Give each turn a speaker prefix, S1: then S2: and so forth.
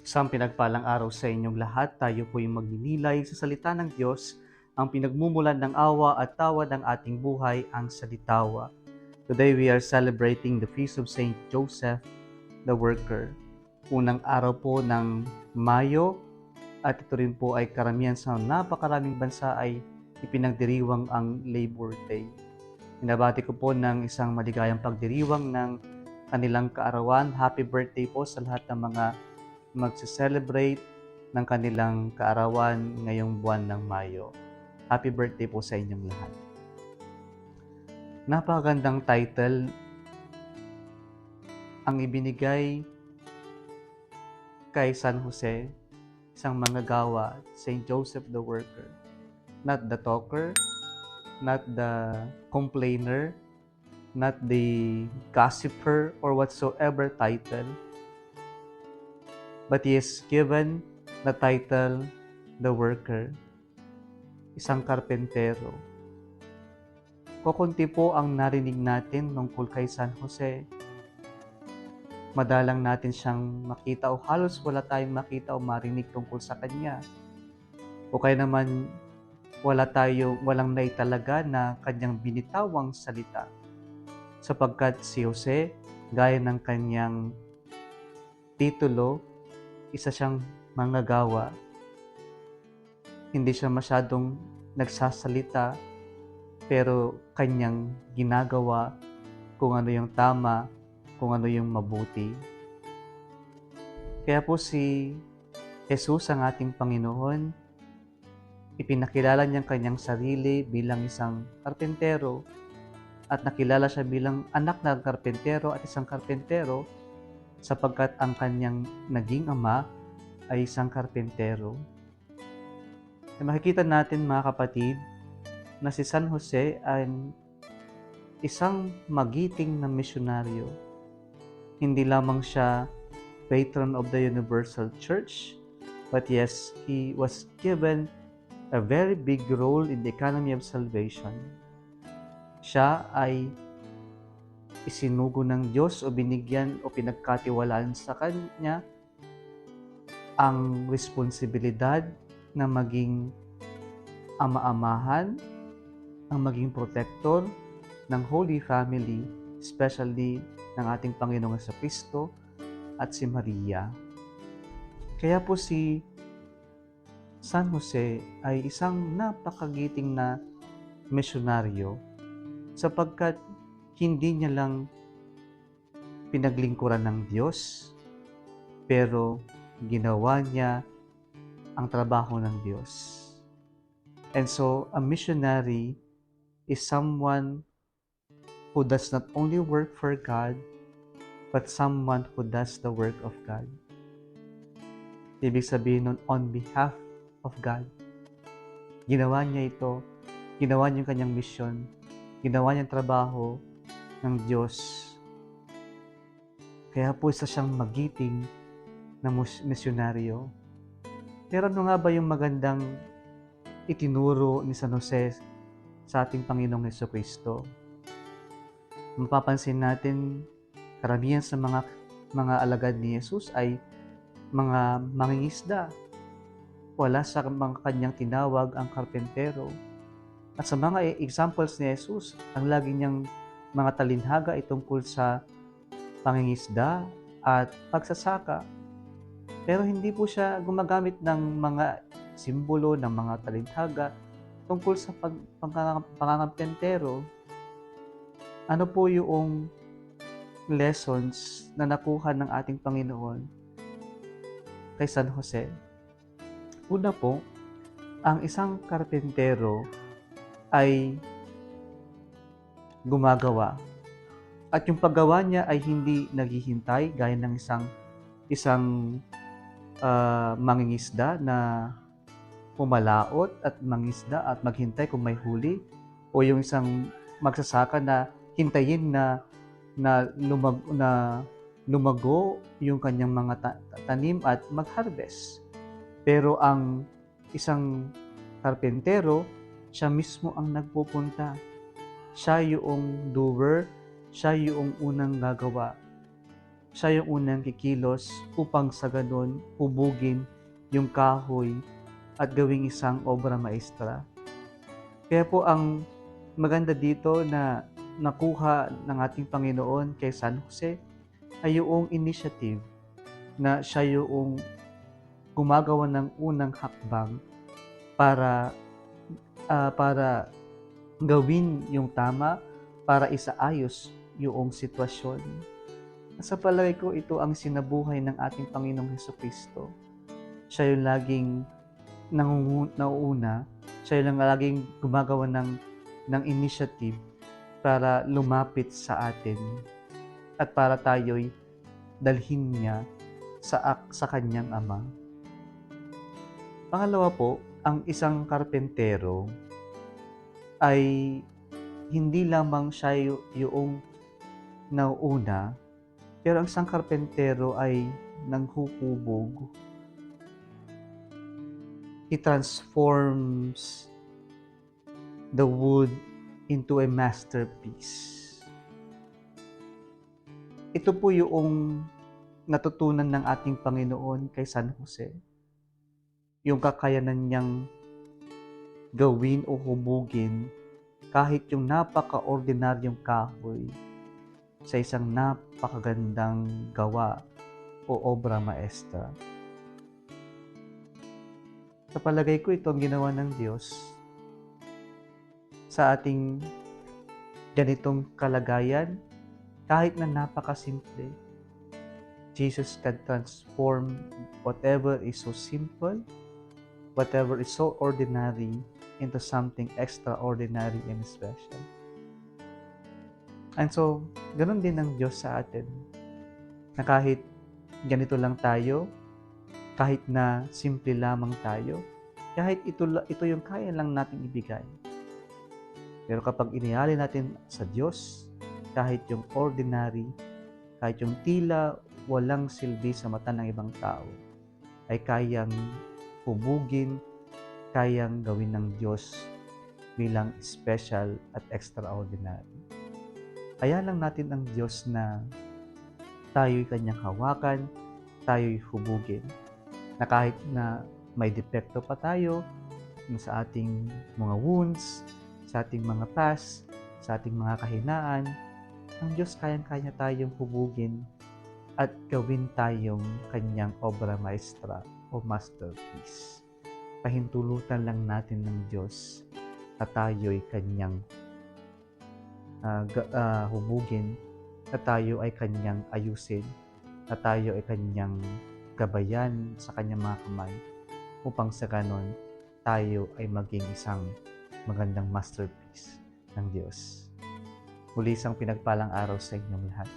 S1: Isang pinagpalang araw sa inyong lahat. Tayo po yung magninilay sa salita ng Diyos, ang pinagmumulan ng awa at tawa ng ating buhay, ang salitawa. Today we are celebrating the feast of Saint Joseph the Worker. Unang araw po ng Mayo, at ito rin po ay karamihan sa napakaraming bansa ay ipinagdiriwang ang Labor Day. Binabati ko po ng isang maligayang pagdiriwang ng kanilang kaarawan. Happy birthday po sa lahat ng mga magse-celebrate ng kanilang kaarawan ngayong buwan ng Mayo. Happy birthday po sa inyong lahat. Napakagandang title ang ibinigay kay San Jose, isang manggagawa, Saint Joseph the Worker. Not the talker, not the complainer, not the gossiper or whatsoever title, but he is given the title the worker, isang karpentero. Kukunti po ang narinig natin tungkol kay San Jose. Madalang natin siyang makita o halos wala tayong makita o marinig tungkol sa kanya. O kaya naman walang naitalaga na kanyang binitawang salita. Sapagkat si Jose, gaya ng kanyang titulo, isa siyang manggagawa. Hindi siya masyadong nagsasalita, pero kanyang ginagawa kung ano yung tama, kung ano yung mabuti. Kaya po si Jesus, ang ating Panginoon, ipinakilala niyang kanyang sarili bilang isang karpentero at nakilala siya bilang anak ng karpentero at isang karpentero sapagkat ang kanyang naging ama ay isang karpentero. Makikita natin, mga kapatid, na si San Jose ay isang magiting na misyonaryo. Hindi lamang siya patron of the Universal Church, but yes, he was given a very big role in the economy of salvation. Siya ay isinugo ng Diyos o binigyan o pinagkatiwalaan sa kanya ang responsibilidad na maging ama-amahan, ang maging protector ng Holy Family, especially ng ating Panginoong Jesucristo at si Maria. Kaya po si San Jose ay isang napakagiting na misyonaryo sapagkat hindi niya lang pinaglingkuran ng Diyos, pero ginawa niya ang trabaho ng Diyos. And so, a missionary is someone who does not only work for God, but someone who does the work of God. Ibig sabihin nun, on behalf of God. Ginawa niya ito, ginawa niya yung kanyang mission, ginawa niyang trabaho ng Diyos. Kaya po isa siyang magiting na misyonaryo. Pero ano nga ba yung magandang itinuro ni San Jose sa ating Panginoong Jesucristo? Mapapansin natin, karamihan sa mga alagad ni Jesus ay mga mangingisda. Wala sa mga kanyang tinawag ang karpentero. At sa mga examples ni Jesus, ang lagi niyang mga talinhaga ay tungkol sa pangingisda at pagsasaka. Pero hindi po siya gumagamit ng mga simbolo ng mga talinhaga tungkol sa pangangampentero. Ano po yung lessons na nakuha ng ating Panginoon kay San Jose? Una po, ang isang karpentero ay gumagawa. At yung paggawa niya ay hindi naghihintay gaya ng isang mangingisda na pumalaot at mangisda at maghintay kung may huli, o yung isang magsasaka na hintayin na lumago yung kanyang mga tanim at mag-harvest. Pero ang isang karpentero, siya mismo ang nagpupunta. Siya yung doer, siya yung unang gagawa. siya yung unang kikilos upang sa ganun hubugin yung kahoy at gawing isang obra maestra. Kaya po ang maganda dito na nakuha ng ating Panginoon kay San Jose ay yung initiative na siya yung gumagawa ng unang hakbang para para gawin yung tama, para isaayos yung sitwasyon. Sa palagay ko, ito ang sinabuhay ng ating Panginoong Hesukristo. Siya yung laging nauuna, siya yung laging gumagawa ng initiative para lumapit sa atin at para tayo'y dalhin niya sa kanyang Ama. Pangalawa po, ang isang karpentero ay hindi lamang siya yung nauuna, pero ang isang karpentero ay nanghuhubog. He transforms the wood into a masterpiece. Ito po yung natutunan ng ating Panginoon kay San Jose. Yung kakayanan niyang gawin o hubugin kahit yung napaka-ordinaryong kahoy sa isang napakagandang gawa o obra maestra. Sa palagay ko, ito ang ginawa ng Diyos sa ating ganitong kalagayan, kahit na napakasimple. Jesus can transform whatever is so simple, whatever is so ordinary, into something extraordinary and special. And so, ganun din ang Diyos sa atin, na kahit ganito lang tayo, kahit na simple lamang tayo, kahit ito yung kaya lang natin ibigay. Pero kapag inialay natin sa Diyos, kahit yung ordinary, kahit yung tila walang silbi sa mata ng ibang tao, ay kayang hubugin, kayang gawin ng Diyos bilang special at extraordinary. Kaya lang natin ang Diyos na tayo'y kanyang hawakan, tayo'y hubugin. Na kahit na may depekto pa tayo sa ating mga wounds, sa ating mga past, sa ating mga kahinaan, ang Diyos kayang-kaya tayong hubugin at gawin tayong kanyang obra maestra o masterpiece. Pahintulutan lang natin ng Diyos na tayo'y kanyang hubugin, na tayo ay kanyang ayusin, na tayo ay kanyang gabayan sa kanyang mga kamay upang sa ganon tayo ay maging isang magandang masterpiece ng Diyos. Muli isang pinagpalang araw sa inyong lahat.